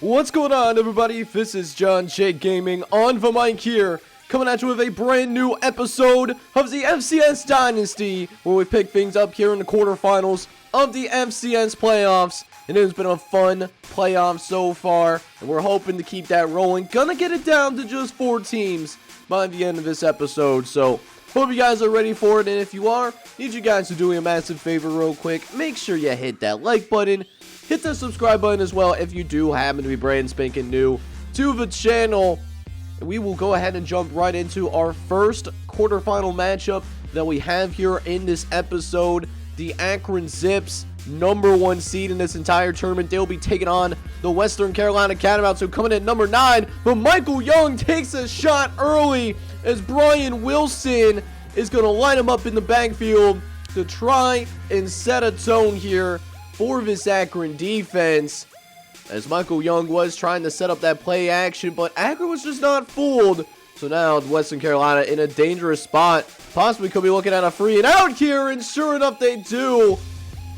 What's going on, everybody? This is John J Gaming on the mic here, coming at you with a brand new episode of the FCS Dynasty, where we pick things up here in the quarterfinals of the FCS playoffs. And it has been a fun playoff so far, and we're hoping to keep that rolling. Gonna get it down to just 4 teams by the end of this episode, so hope you guys are ready for it. And if you are, need you guys to do me a massive favor real quick. Make sure you hit that like button, hit the subscribe button as well if you do happen to be brand spanking new to the channel. And we will go ahead and jump right into our first quarterfinal matchup that we have here in this episode. The Akron Zips, number 1 seed in this entire tournament. They'll be taking on the Western Carolina Catamounts, who coming in at number 9. But Michael Young takes a shot early as Brian Wilson is going to line him up in the backfield to try and set a tone here for this Akron defense, as Michael Young was trying to set up that play action, but Akron was just not fooled. So now Western Carolina in a dangerous spot, possibly could be looking at a free and out here, and sure enough they do.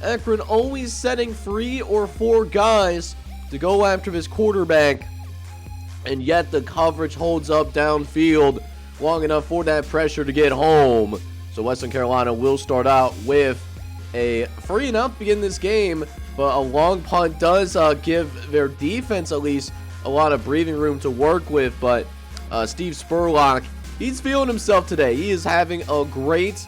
Akron always setting 3 or 4 guys to go after this quarterback, and yet the coverage holds up downfield long enough for that pressure to get home. So Western Carolina will start out with a free and out to begin this game, but a long punt does give their defense at least a lot of breathing room to work with. But Steve Spurlock, he's feeling himself today. He is having a great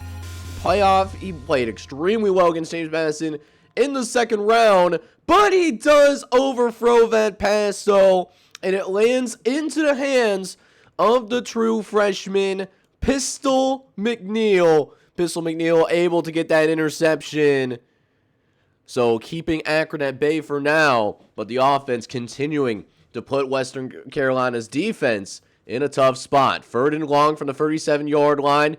playoff. He played extremely well against James Madison in the second round, but he does overthrow that pass though, and it lands into the hands of the true freshman, Pistol McNeil. Pistol McNeil able to get that interception. So keeping Akron at bay for now, but the offense continuing to put Western Carolina's defense in a tough spot. 3rd and long from the 37-yard line,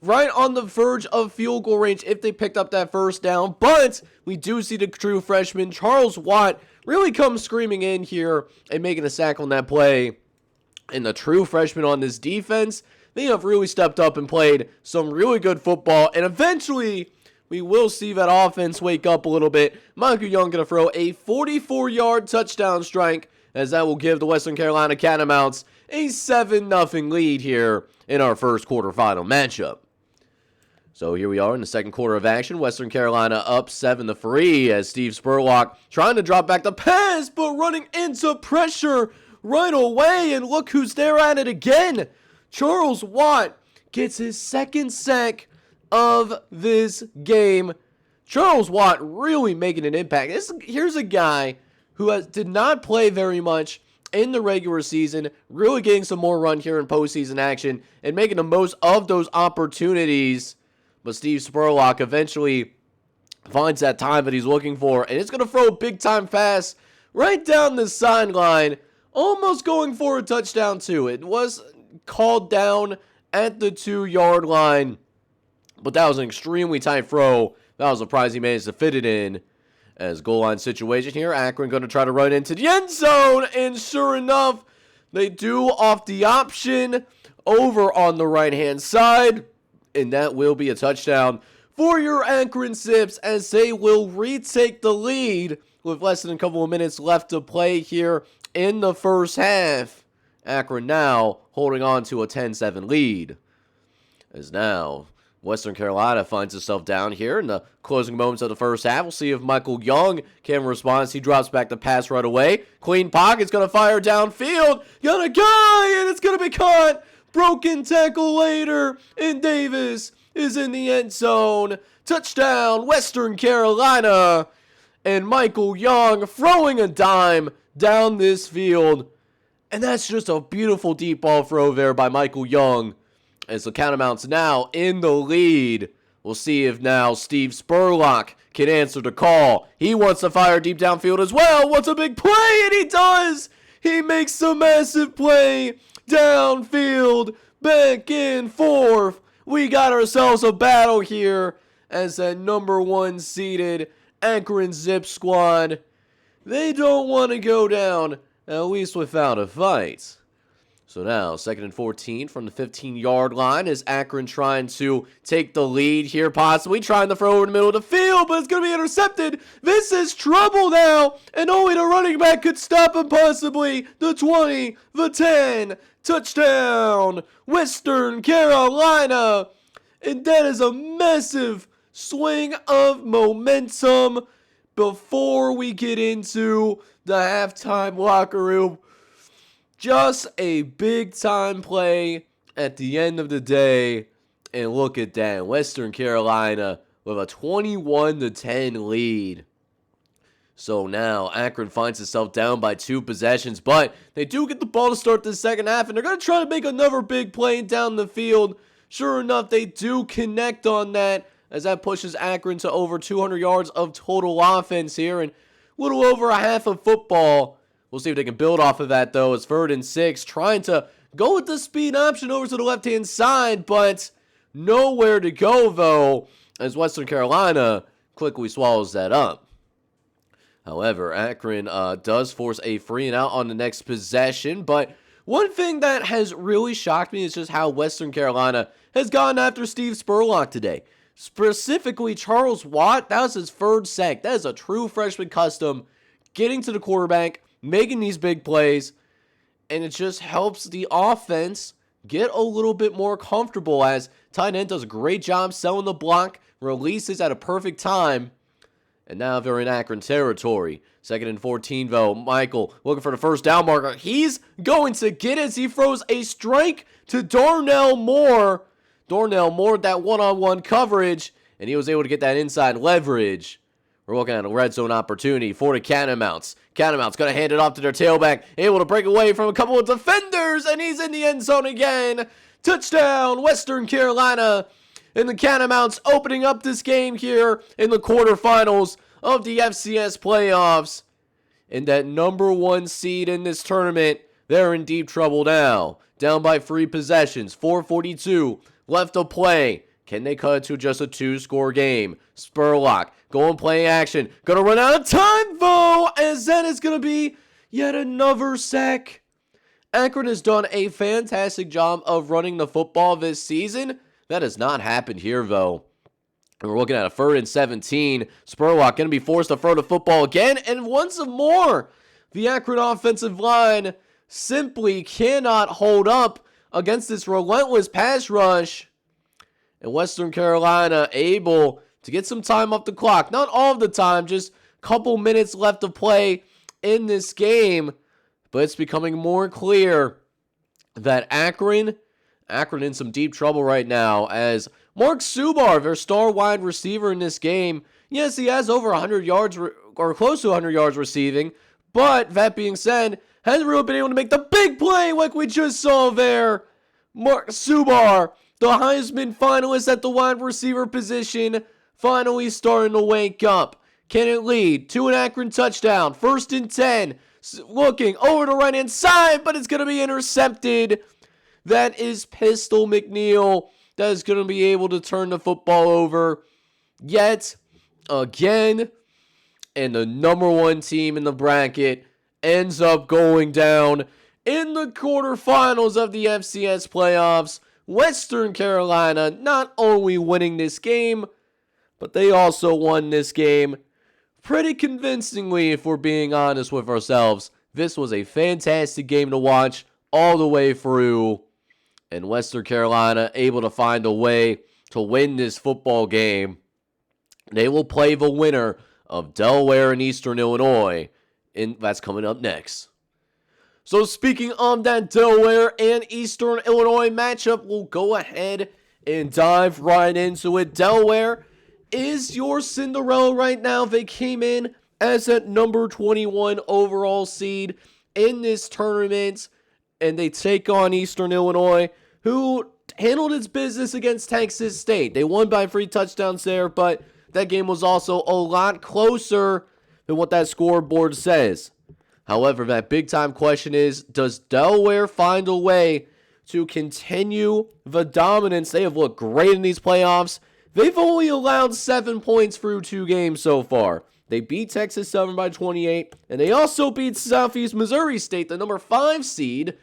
right on the verge of field goal range if they picked up that first down. But we do see the true freshman, Charles Watt, really come screaming in here and making a sack on that play. And the true freshman on this defense, they have really stepped up and played some really good football. And eventually, we will see that offense wake up a little bit. Michael Young going to throw a 44-yard touchdown strike, as that will give the Western Carolina Catamounts a 7-0 lead here in our first quarterfinal matchup. So here we are in the second quarter of action. Western Carolina up 7-3 as Steve Spurlock trying to drop back the pass, but running into pressure right away. And look who's there at it again. Charles Watt gets his 2nd sack of this game. Charles Watt really making an impact. Here's a guy who did not play very much in the regular season, really getting some more run here in postseason action and making the most of those opportunities. But Steve Spurlock eventually finds that time that he's looking for, and it's going to throw a big-time pass right down the sideline, almost going for a touchdown too. It was called down at the 2-yard line, but that was an extremely tight throw. That was surprised he managed to fit it in. As goal line situation here, Akron going to try to run into the end zone, and sure enough, they do off the option over on the right-hand side, and that will be a touchdown for your Akron Zips, as they will retake the lead with less than a couple of minutes left to play here in the first half. Akron now holding on to a 10-7 lead, as now Western Carolina finds itself down here in the closing moments of the first half. We'll see if Michael Young can respond. He drops back the pass right away. Clean pocket's going to fire downfield. Got a guy, and it's going to be caught. Broken tackle later, and Davis is in the end zone. Touchdown, Western Carolina. And Michael Young throwing a dime down this field. And that's just a beautiful deep ball throw there by Michael Young, as the Catamounts now in the lead. We'll see if now Steve Spurlock can answer the call. He wants to fire deep downfield as well. What's a big play? And he does. He makes a massive play downfield, back and forth. We got ourselves a battle here as that number 1 seeded Akron Zip squad. They don't want to go down, at least without a fight. So now, 2nd and 14 from the 15-yard line is Akron trying to take the lead here, possibly trying to throw over the middle of the field, but it's going to be intercepted. This is trouble now, and only the running back could stop him possibly. The 20, the 10, touchdown, Western Carolina. And that is a massive swing of momentum before we get into the halftime locker room. Just a big-time play at the end of the day. And look at that. Western Carolina with a 21-10 lead. So now Akron finds itself down by 2 possessions. But they do get the ball to start the second half. And they're going to try to make another big play down the field. Sure enough, they do connect on that, as that pushes Akron to over 200 yards of total offense here. And a little over a half of football. We'll see if they can build off of that, though. It's 3rd and 6, trying to go with the speed option over to the left-hand side, but nowhere to go, though, as Western Carolina quickly swallows that up. However, Akron does force a free and out on the next possession, but one thing that has really shocked me is just how Western Carolina has gone after Steve Spurlock today. Specifically, Charles Watt, that was his 3rd sack. That is a true freshman custom, getting to the quarterback, making these big plays, and it just helps the offense get a little bit more comfortable, as tight end does a great job selling the block, releases at a perfect time, and now they're in Akron territory. 2nd and 14, though. Michael looking for the first down marker. He's going to get it as he throws a strike to Darnell Moore. Darnell Moore, that one-on-one coverage, and he was able to get that inside leverage. We're looking at a red zone opportunity for the Catamounts. Catamounts going to hand it off to their tailback, able to break away from a couple of defenders, and he's in the end zone again. Touchdown, Western Carolina. And the Catamounts opening up this game here in the quarterfinals of the FCS playoffs. And that number 1 seed in this tournament, they're in deep trouble now. Down by 3 possessions, 4:42 left to play. Can they cut it to just a 2-score game? Spurlock going play action. Gonna run out of time, though, as that is gonna be yet another sack. Akron has done a fantastic job of running the football this season. That has not happened here, though. And we're looking at a 3rd and 17. Spurlock gonna be forced to throw the football again, and once more, the Akron offensive line simply cannot hold up against this relentless pass rush. And Western Carolina able to get some time off the clock. Not all of the time, just a couple minutes left to play in this game. But it's becoming more clear that Akron in some deep trouble right now, as Mark Subar, their star wide receiver in this game, yes, he has over 100 yards or close to 100 yards receiving. But that being said, hasn't really been able to make the big play like we just saw there. Mark Subar, the Heisman finalist at the wide receiver position, finally starting to wake up. Can it lead to an Akron touchdown? 1st and 10. Looking over the right-hand side, but it's going to be intercepted. That is Pistol McNeil. That is going to be able to turn the football over yet again. And the number 1 team in the bracket ends up going down in the quarterfinals of the FCS playoffs. Western Carolina not only winning this game, but they also won this game pretty convincingly, if we're being honest with ourselves. This was a fantastic game to watch all the way through, and Western Carolina able to find a way to win this football game. They will play the winner of Delaware and Eastern Illinois, and that's coming up next. So speaking of that Delaware and Eastern Illinois matchup, we'll go ahead and dive right into it. Delaware is your Cinderella right now. They came in as that number 21 overall seed in this tournament, and they take on Eastern Illinois, who handled its business against Texas State. They won by 3 touchdowns there, but that game was also a lot closer than what that scoreboard says. However, that big-time question is, does Delaware find a way to continue the dominance? They have looked great in these playoffs. They've only allowed 7 points through 2 games so far. They beat Texas Southern by 28, and they also beat Southeast Missouri State, the number 5 seed,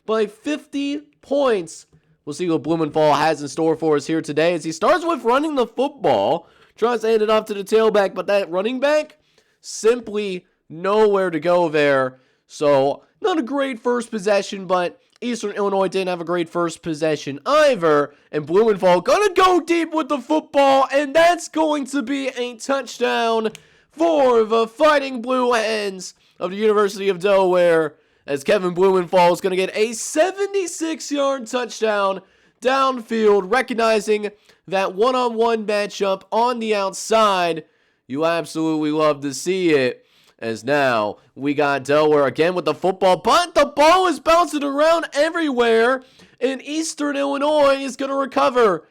by 50 points. We'll see what Blumenthal has in store for us here today as he starts with running the football. Tries to hand it off to the tailback, but that running back, simply nowhere to go there. So, not a great first possession, but Eastern Illinois didn't have a great first possession either. And Blumenthal gonna go deep with the football, and that's going to be a touchdown for the Fighting Blue Hens of the University of Delaware, as Kevin Blumenthal is going to get a 76-yard touchdown downfield, recognizing that one-on-one matchup on the outside. You absolutely love to see it, as now we got Delaware again with the football, but the ball is bouncing around everywhere, and Eastern Illinois is going to recover.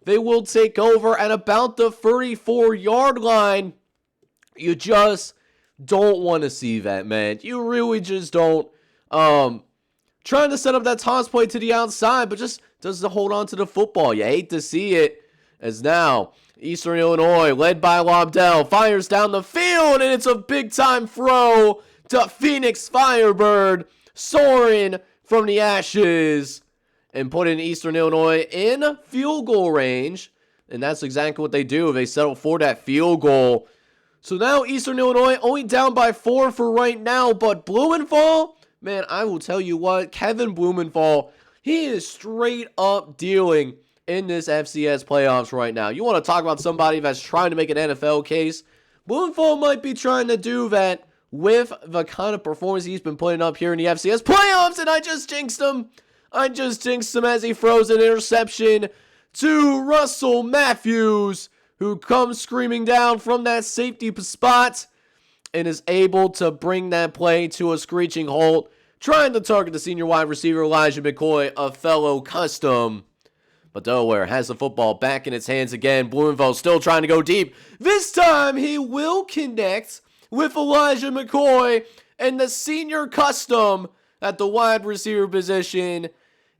They will take over at about the 34-yard line. You just don't want to see that, man. You really just don't. Trying to set up that toss play to the outside, but just doesn't hold on to the football. You hate to see it, as now Eastern Illinois, led by Lobdell, fires down the field, and it's a big-time throw to Phoenix Firebird, soaring from the ashes, and putting Eastern Illinois in field goal range. And that's exactly what they do. They settle for that field goal. So now Eastern Illinois only down by 4 for right now, but Blumenthal, man, I will tell you what, Kevin Blumenthal, he is straight up dealing in this FCS playoffs right now. You want to talk about somebody that's trying to make an NFL case? Blumenthal might be trying to do that with the kind of performance he's been putting up here in the FCS playoffs, and I just jinxed him. I just jinxed him as he throws an interception to Russell Matthews, who comes screaming down from that safety spot and is able to bring that play to a screeching halt, trying to target the senior wide receiver Elijah McCoy, a fellow custom. But Delaware has the football back in its hands again. Blumenthal still trying to go deep. This time he will connect with Elijah McCoy, and the senior custom at the wide receiver position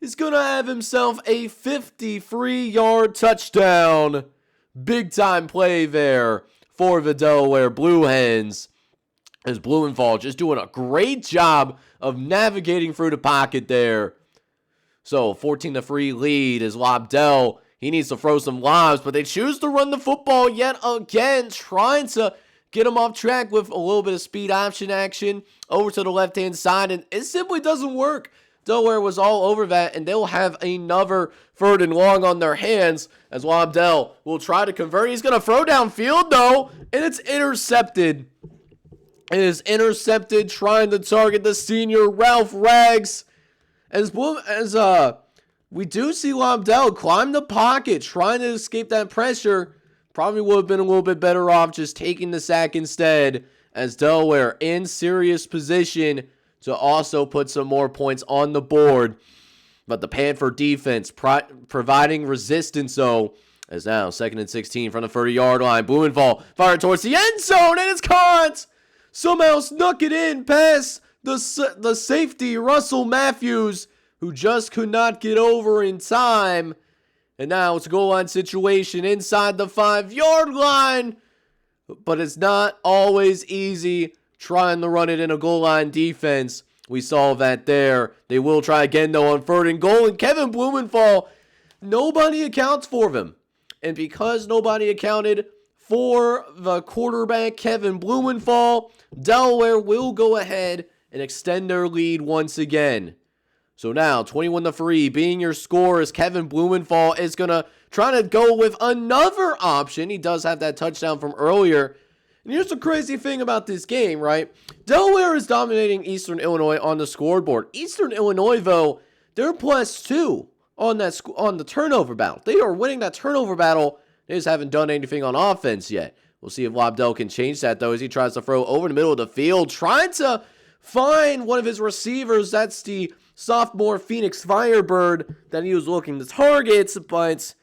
is going to have himself a 53-yard touchdown. Big time play there for the Delaware Blue Hens, as Blumenthal just doing a great job of navigating through the pocket there. So 14-3 lead is Lobdell. He needs to throw some lobs, but they choose to run the football yet again, trying to get him off track with a little bit of speed option action over to the left-hand side, and it simply doesn't work. Delaware was all over that, and they'll have another 3rd and long on their hands as Lobdell will try to convert. He's going to throw downfield, though, and it's intercepted. It is intercepted, trying to target the senior Ralph Rags. As we do see Lobdell climb the pocket, trying to escape that pressure. Probably would have been a little bit better off just taking the sack instead, as Delaware in serious position to also put some more points on the board. But the Panther defense providing resistance, though, as now 2nd and 16 from the 30-yard line. Blumenthal fired towards the end zone, and it's caught! Somehow snuck it in past the safety, Russell Matthews, who just could not get over in time. And now it's a goal line situation inside the 5-yard line. But it's not always easy trying to run it in a goal line defense. We saw that there. They will try again, though, on 3rd and goal. And Kevin Blumenthal, nobody accounts for him. And because nobody accounted for the quarterback, Kevin Blumenthal, Delaware will go ahead and extend their lead once again. So now, 21-3 being your score, as Kevin Blumenthal is going to try to go with another option. He does have that touchdown from earlier. And here's the crazy thing about this game, right? Delaware is dominating Eastern Illinois on the scoreboard. Eastern Illinois, though, they're +2 on the turnover battle. They are winning that turnover battle. They just haven't done anything on offense yet. We'll see if Lobdell can change that, though, as he tries to throw over the middle of the field, trying to find one of his receivers. That's the sophomore Phoenix Firebird that he was looking to target, but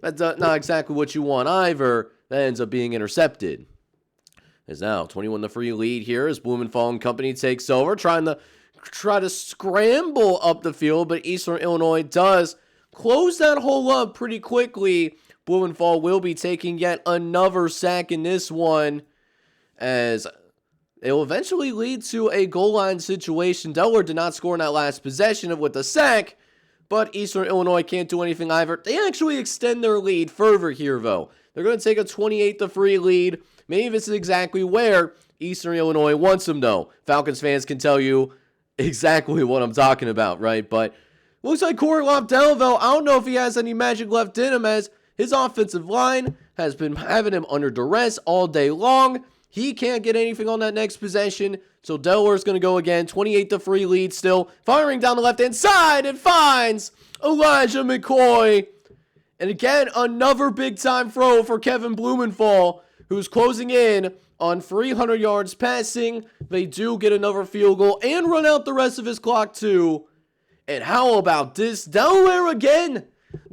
that's not exactly what you want either. That ends up being intercepted. Is now 21-3 lead here as Blumenthal and company takes over, trying to scramble up the field, but Eastern Illinois does close that hole up pretty quickly. Blumenthal will be taking yet another sack in this one, as It will eventually lead to a goal line situation. Delaware did not score in that last possession with the sack, but Eastern Illinois can't do anything either. They actually extend their lead further here, though. They're going to take a 28-3 lead. Maybe this is exactly where Eastern Illinois wants them, though. Falcons fans can tell you exactly what I'm talking about, right? But looks like Corey Lofdell, though, I don't know if he has any magic left in him, as his offensive line has been having him under duress all day long. He can't get anything on that next possession, so Delaware's going to go again. 28-3 lead still. Firing down the left-hand side, and finds Elijah McCoy. And again, another big-time throw for Kevin Blumenthal, who's closing in on 300 yards passing. They do get another field goal and run out the rest of his clock, too. And how about this? Delaware again,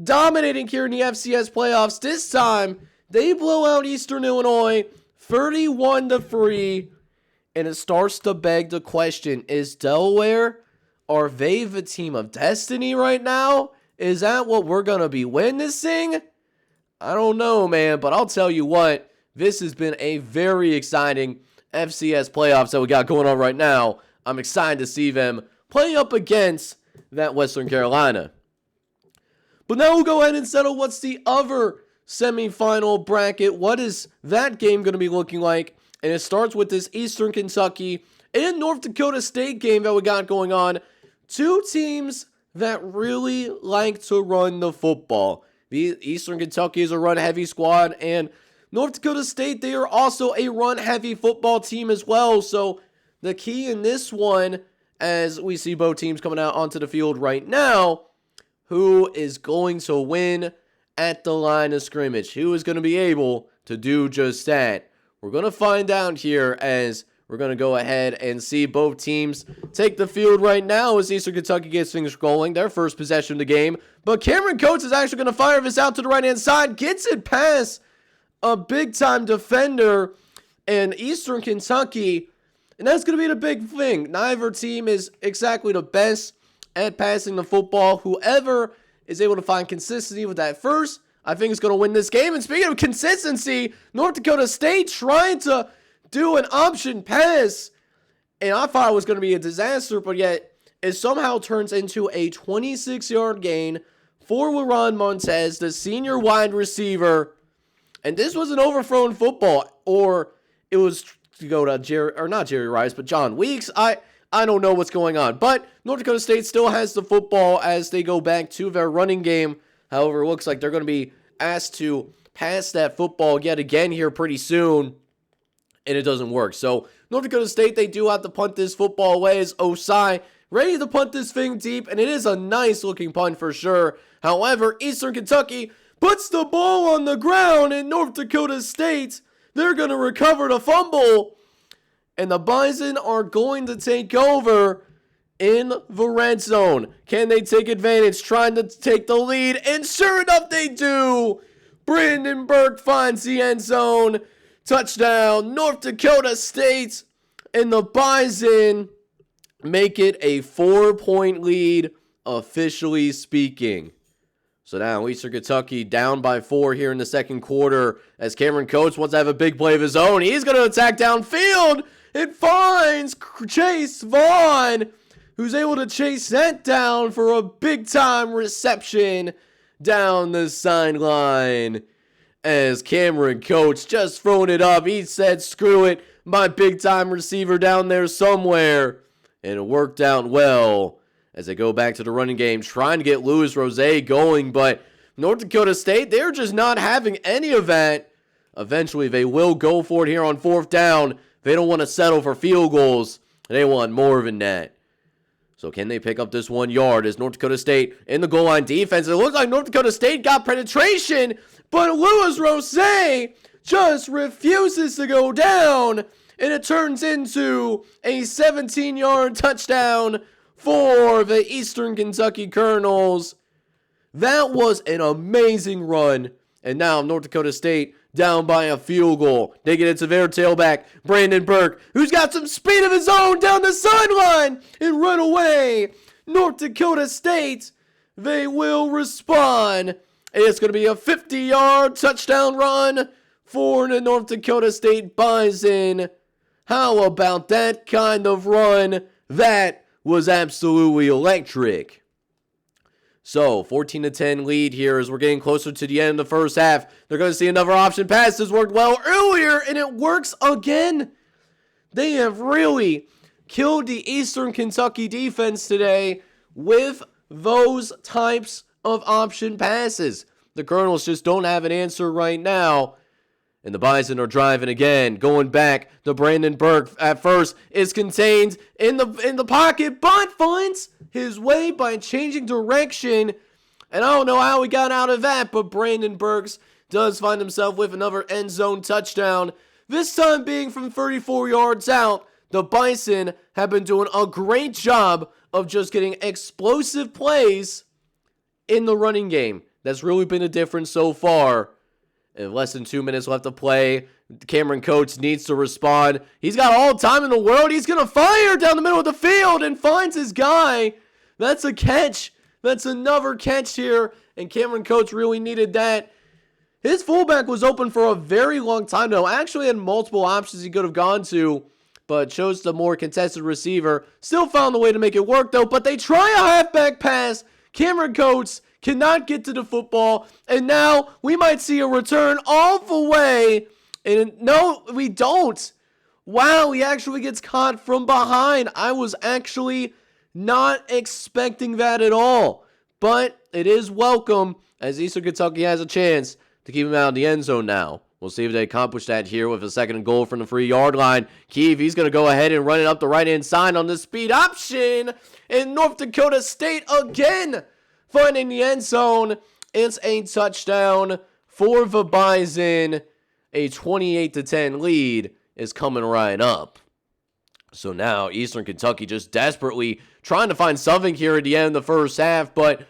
dominating here in the FCS playoffs. This time, they blow out Eastern Illinois 31-3. And it starts to beg the question, is Delaware, are they the team of destiny right now? Is that what we're going to be witnessing? I don't know, man, but I'll tell you what, this has been a very exciting FCS playoffs that we got going on right now. I'm excited to see them play up against that Western Carolina. But now we'll go ahead and settle what's the other semifinal bracket. What is that game going to be looking like? And it starts with this Eastern Kentucky and North Dakota State game that we got going on. Two teams that really like to run the football. The Eastern Kentucky is a run-heavy squad, and North Dakota State, they are also a run-heavy football team as well. So the key in this one, as we see both teams coming out onto the field right now, who is going to win at the line of scrimmage? Who is going to be able to do just that? We're going to find out here as we're going to go ahead and see both teams take the field right now as Eastern Kentucky gets things rolling. Their first possession of the game. But Cameron Coates is actually going to fire this out to the right-hand side. Gets it past a big-time defender in Eastern Kentucky. And that's going to be the big thing. Neither team is exactly the best at passing the football. Whoever is able to find consistency with that first, I think is going to win this game. And speaking of consistency, North Dakota State trying to do an option pass. And I thought it was going to be a disaster, but yet it somehow turns into a 26-yard gain for LaRon Montez, the senior wide receiver. And this was an overthrown football, or it was to go to Jerry Rice, but John Weeks. I don't know what's going on. But North Dakota State still has the football as they go back to their running game. However, it looks like they're going to be asked to pass that football yet again here pretty soon. And it doesn't work. So North Dakota State, they do have to punt this football away as Osai ready to punt this thing deep. And it is a nice looking punt for sure. However, Eastern Kentucky puts the ball on the ground, and North Dakota State, they're going to recover the fumble. And the Bison are going to take over in the red zone. Can they take advantage, trying to take the lead? And sure enough, they do. Brandon Burke finds the end zone. Touchdown, North Dakota State. And the Bison make it a 4-point lead, officially speaking. So now Eastern Kentucky down by 4 here in the second quarter as Cameron Coates wants to have a big play of his own. He's going to attack downfield. It finds Chase Vaughn, who's able to chase that down for a big-time reception down the sideline. As Cameron Coates just throwing it up. He said, screw it, my big-time receiver down there somewhere. And it worked out well as they go back to the running game, trying to get Louis Rosé going. But North Dakota State, they're just not having any of that. Eventually, they will go for it here on 4th down. They don't want to settle for field goals. They want more than that. So can they pick up this 1 yard as North Dakota State in the goal line defense? It looks like North Dakota State got penetration, but Louis Rosé just refuses to go down. And it turns into a 17-yard touchdown for the Eastern Kentucky Colonels. That was an amazing run. And now North Dakota State down by a field goal. They get it to their tailback, Brandon Burke, who's got some speed of his own down the sideline and run away. North Dakota State, they will respond. It's going to be a 50-yard touchdown run for the North Dakota State Bison. How about that kind of run? That was absolutely electric. So, 14-10 lead here as we're getting closer to the end of the first half. They're going to see another option pass. This worked well earlier, and it works again. They have really killed the Eastern Kentucky defense today with those types of option passes. The Colonels just don't have an answer right now. And the Bison are driving again, going back. The Brandon Burke at first is contained in the pocket, but finds his way by changing direction. And I don't know how he got out of that, but Brandon Burks does find himself with another end zone touchdown. This time being from 34 yards out. The Bison have been doing a great job of just getting explosive plays in the running game. That's really been a difference so far. And less than 2 minutes left to play. Cameron Coates needs to respond. He's got all the time in the world. He's going to fire down the middle of the field and finds his guy. That's a catch. That's another catch here. And Cameron Coates really needed that. His fullback was open for a very long time now. Actually had multiple options he could have gone to, but chose the more contested receiver. Still found a way to make it work though, but they try a halfback pass. Cameron Coates cannot get to the football, and now we might see a return all the way. And no, we don't. Wow, he actually gets caught from behind. I was actually not expecting that at all. But it is welcome as Eastern Kentucky has a chance to keep him out of the end zone now. We'll see if they accomplish that here with a second and goal from the 3-yard line. Keefe, he's going to go ahead and run it up the right-hand side on the speed option. And North Dakota State again finding the end zone. It's a touchdown for the Bison. A 28-10 lead is coming right up. So now Eastern Kentucky just desperately trying to find something here at the end of the first half. But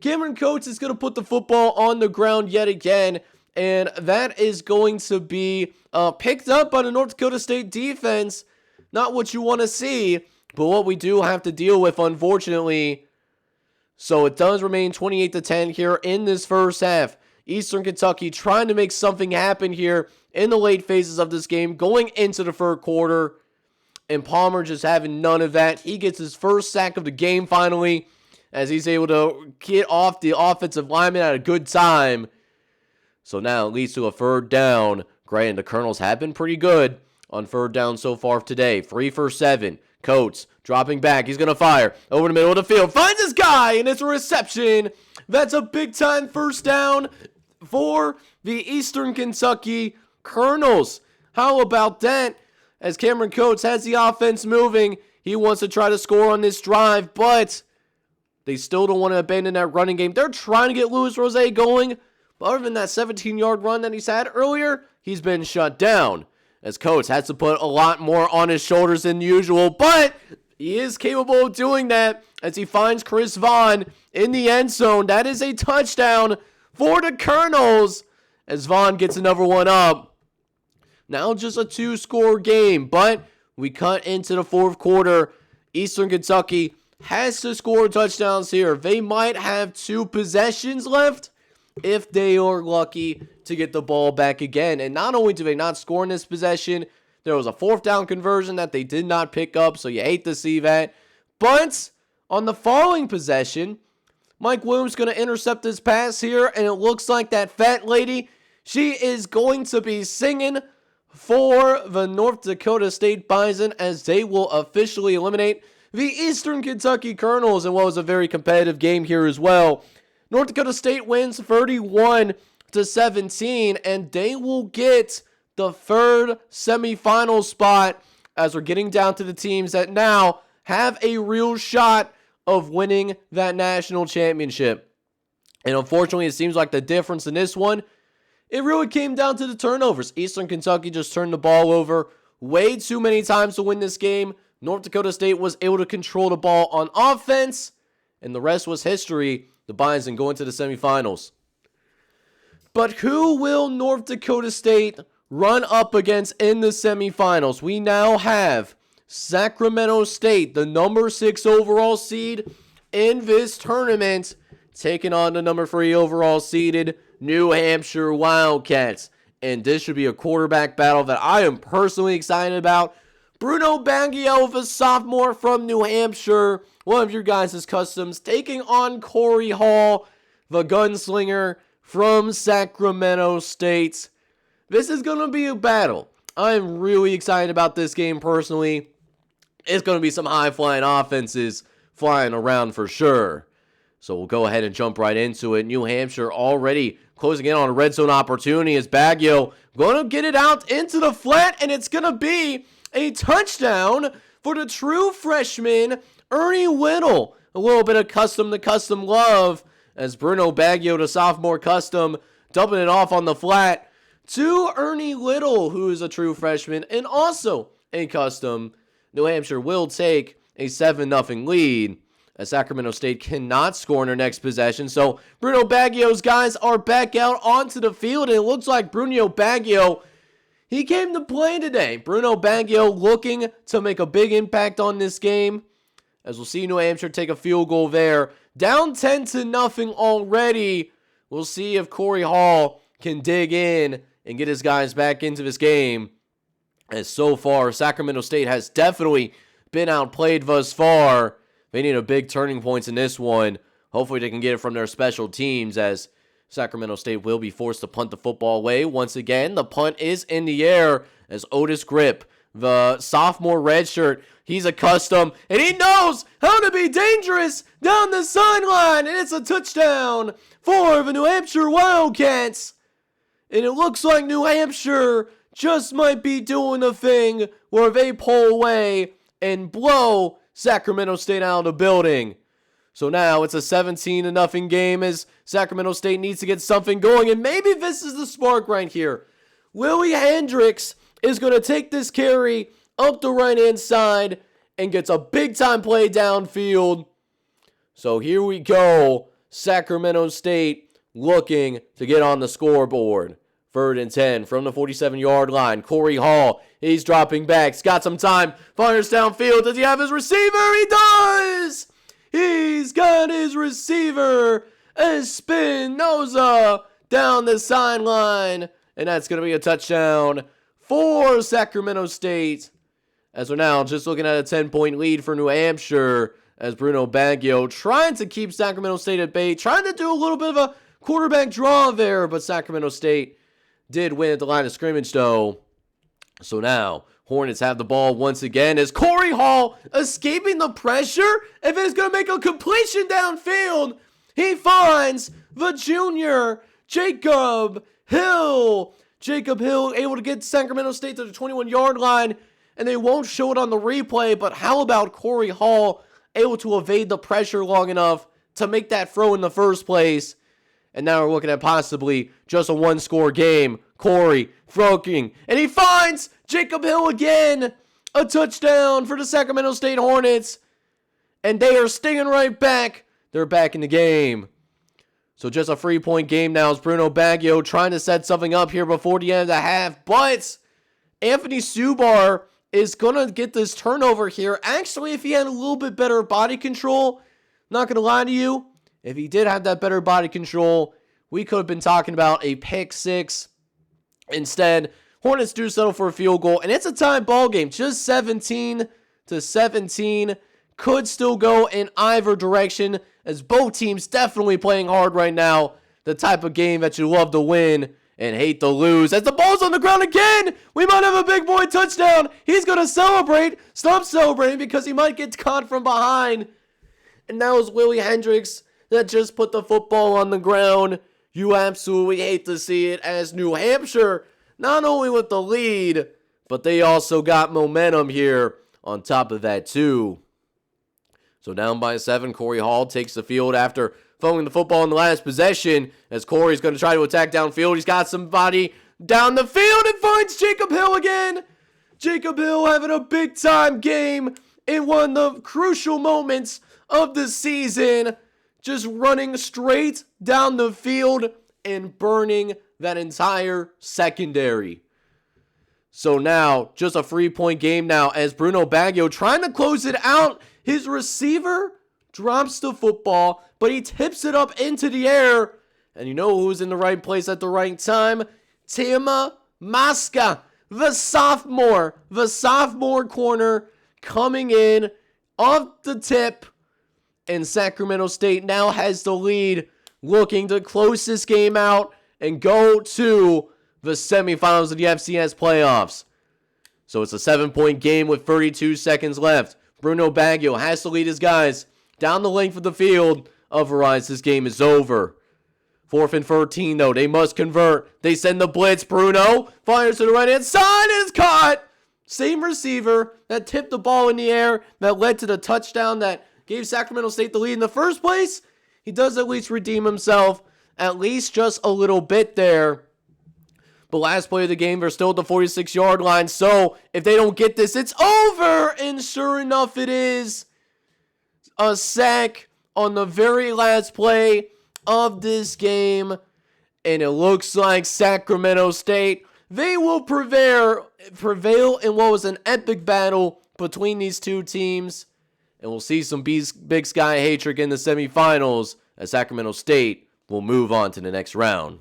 Cameron Coates is going to put the football on the ground yet again. And that is going to be picked up by the North Dakota State defense. Not what you want to see, but what we do have to deal with, unfortunately. So it does remain 28-10 here in this first half. Eastern Kentucky trying to make something happen here in the late phases of this game, going into the third quarter. And Palmer just having none of that. He gets his first sack of the game finally, as he's able to get off the offensive lineman at a good time. So now it leads to a third down. Granted, the Colonels have been pretty good on third down so far today. 3 for 7. Coates dropping back. He's going to fire over the middle of the field. Finds his guy, and it's a reception. That's a big-time first down for the Eastern Kentucky Colonels. How about that? As Cameron Coates has the offense moving, he wants to try to score on this drive, but they still don't want to abandon that running game. They're trying to get Luis Rose going, but other than that 17-yard run that he's had earlier, he's been shut down. As Coates has to put a lot more on his shoulders than usual, but he is capable of doing that as he finds Chris Vaughn in the end zone. That is a touchdown for the Colonels as Vaughn gets another one up. Now just a 2-score game, but we cut into the fourth quarter. Eastern Kentucky has to score touchdowns here. They might have 2 possessions left if they are lucky to get the ball back again. And not only do they not score in this possession, there was a 4th down conversion that they did not pick up, so you hate to see that. But on the following possession, Mike Williams is going to intercept this pass here, and it looks like that fat lady, she is going to be singing for the North Dakota State Bison as they will officially eliminate the Eastern Kentucky Colonels in what was a very competitive game here as well. North Dakota State wins 31-17, and they will get the 3rd semifinal spot as we're getting down to the teams that now have a real shot of winning that national championship. And unfortunately, it seems like the difference in this one, it really came down to the turnovers. Eastern Kentucky just turned the ball over way too many times to win this game. North Dakota State was able to control the ball on offense, and the rest was history. The Bison go into the semifinals. But who will North Dakota State run up against in the semifinals? We now have Sacramento State, the number 6 overall seed in this tournament, taking on the number 3 overall seeded New Hampshire Wildcats. And this should be a quarterback battle that I am personally excited about. Bruno Baggio, a sophomore from New Hampshire, one of your guys' customs, taking on Corey Hall, the gunslinger from Sacramento State. This is going to be a battle. I'm really excited about this game personally. It's going to be some high-flying offenses flying around for sure. So we'll go ahead and jump right into it. New Hampshire already closing in on a red zone opportunity as Baggio going to get it out into the flat, and it's going to be a touchdown for the true freshman, Ernie Whittle. A little bit of custom-to-custom love as Bruno Baggio, the sophomore custom, dumping it off on the flat to Ernie Whittle, who is a true freshman and also a custom. New Hampshire will take a 7-0 lead as Sacramento State cannot score in their next possession. So Bruno Baggio's guys are back out onto the field, and it looks like Bruno Baggio, he came to play today. Bruno Baggio looking to make a big impact on this game, as we'll see New Hampshire take a field goal there. Down 10-0 already. We'll see if Corey Hall can dig in and get his guys back into this game, as so far Sacramento State has definitely been outplayed thus far. They need a big turning point in this one. Hopefully they can get it from their special teams, as Sacramento State will be forced to punt the football away. Once again, the punt is in the air as Otis Grip, the sophomore redshirt, he's a custom, and he knows how to be dangerous down the sideline, and it's a touchdown for the New Hampshire Wildcats. And it looks like New Hampshire just might be doing a thing where they pull away and blow Sacramento State out of the building. So now it's a 17-0 game as Sacramento State needs to get something going, and maybe this is the spark right here. Willie Hendricks is going to take this carry up the right-hand side and gets a big-time play downfield. So here we go. Sacramento State looking to get on the scoreboard. 3rd and 10 from the 47-yard line. Corey Hall, he's dropping back. He's got some time. Fires downfield. Does he have his receiver? He does! He's got his receiver, Espinoza, down the sideline. And that's going to be a touchdown for Sacramento State, as we're now just looking at a 10-point lead for New Hampshire, as Bruno Baggio trying to keep Sacramento State at bay, trying to do a little bit of a quarterback draw there, but Sacramento State did win at the line of scrimmage though. So now Hornets have the ball once again as Corey Hall escaping the pressure, and then is going to make a completion downfield. He finds the junior Jacob Hill. Jacob Hill able to get Sacramento State to the 21-yard line, and they won't show it on the replay, but how about Corey Hall able to evade the pressure long enough to make that throw in the first place? And now we're looking at possibly just a one-score game. Corey throwing, and he finds Jacob Hill again. A touchdown for the Sacramento State Hornets. And they are stinging right back. They're back in the game. So just a 3-point game now as Bruno Baggio trying to set something up here before the end of the half. But Anthony Subar is going to get this turnover here. Actually, if he had a little bit better body control, not going to lie to you, if he did have that better body control, we could have been talking about a pick six. Instead, Hornets do settle for a field goal, and it's a tie ball game. Just 17-17. Could still go in either direction, as both teams definitely playing hard right now. The type of game that you love to win and hate to lose. As the ball's on the ground again, we might have a big boy touchdown. He's going to celebrate. Stop celebrating because he might get caught from behind. And that was Willie Hendricks that just put the football on the ground. You absolutely hate to see it, as New Hampshire, not only with the lead, but they also got momentum here on top of that too. So down by 7, Corey Hall takes the field after throwing the football in the last possession, as Corey's going to try to attack downfield. He's got somebody down the field and finds Jacob Hill again. Jacob Hill having a big time game in one of the crucial moments of the season. Just running straight down the field and burning that entire secondary. So now, just a 3-point game now as Bruno Baggio trying to close it out. His receiver drops the football, but he tips it up into the air. And you know who's in the right place at the right time? Tima Maska, the sophomore corner coming in off the tip. And Sacramento State now has the lead, looking to close this game out and go to the semifinals of the FCS playoffs. So it's a 7-point game with 32 seconds left. Bruno Baggio has to lead his guys down the length of the field. Otherwise, this game is over. 4th and 13, though. They must convert. They send the blitz. Bruno fires to the right-hand side and it's caught. Same receiver that tipped the ball in the air that led to the touchdown that gave Sacramento State the lead in the first place. He does at least redeem himself, at least just a little bit there. But last play of the game, they're still at the 46-yard line. So if they don't get this, it's over. And sure enough, it is a sack on the very last play of this game. And it looks like Sacramento State, they will prevail in what was an epic battle between these two teams. And we'll see some Big Sky hatred in the semifinals as Sacramento State will move on to the next round.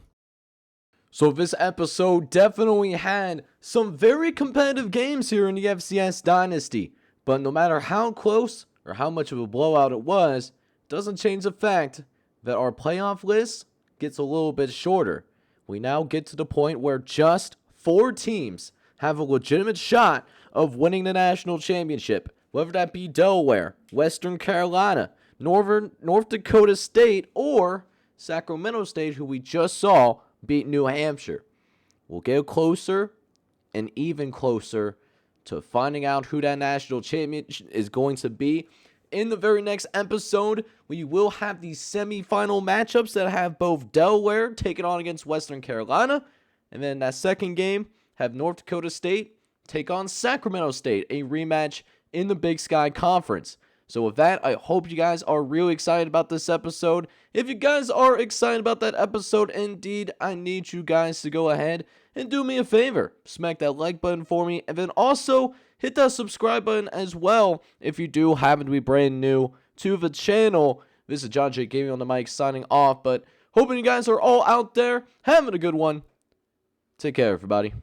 So this episode definitely had some very competitive games here in the FCS Dynasty. But no matter how close or how much of a blowout it was, it doesn't change the fact that our playoff list gets a little bit shorter. We now get to the point where just 4 teams have a legitimate shot of winning the national championship. Whether that be Delaware, Western Carolina, North Dakota State, or Sacramento State, who we just saw beat New Hampshire. We'll get closer and even closer to finding out who that national champion is going to be. In the very next episode, we will have the semifinal matchups that have both Delaware taking on against Western Carolina. And then that second game, have North Dakota State take on Sacramento State, a rematch in the Big Sky Conference. So with that, I hope you guys are really excited about this episode. If you guys are excited about that episode, indeed, I need you guys to go ahead and do me a favor. Smack that like button for me, and then also hit that subscribe button as well if you do happen to be brand new to the channel. This is John J. Gaming on the mic signing off, but hoping you guys are all out there having a good one. Take care, everybody.